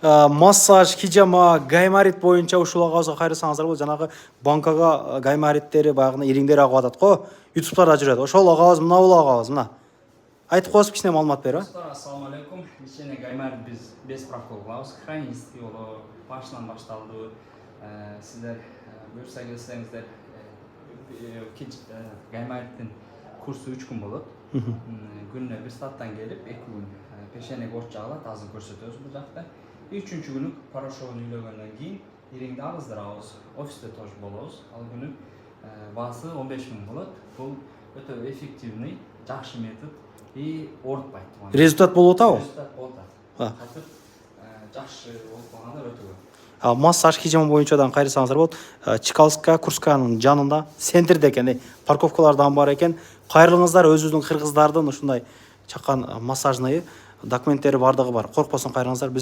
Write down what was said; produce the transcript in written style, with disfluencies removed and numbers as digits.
массаж, хижама, гаймарит боюнча ушул агабызга кайрылсаңыздар болот. Жанагы банкага гаймариттери баягы ириңдер агып атат го. YouTube'да жүрөт. Ошол агабыз мына бул агабыз мына. Айтып коесуз кичине маалымат берип. Assalamu alaikum. Ичине гаймарит биз без справка кылабыз. Хронический боло, башынан башталды. Сиздер буюрса келсеңиздер гаймариттин курсу 3 күн болот. Күнүнө 1 сааттан келип 2 күн пешене борт жагылат, азыр көрсөтөбүз бул жакта. 3-чү күнү порошогун үйлөгөндөн кийин ириңди агыздырабыз. Офисте тоже болобуз. Ал күнү баасы 15 000 болот. Бул өтө эффективный, жакшы метод и оорутпайт. Результат болуп атабы? Результат болуп атат. Азыр жакшы болуп калгандар өтө көп. Массаж, хижама боюнчадан кайрылсаңыздар болот. Чкалская, Курскаянын жанында, центрде экен, парковкалардан бар экен. Кайрылыңыздар, өзүбүздүн кыргыздардын ушундай чакан массажный документтери бардыгы бар. Коркпосун кайрылыңыздар.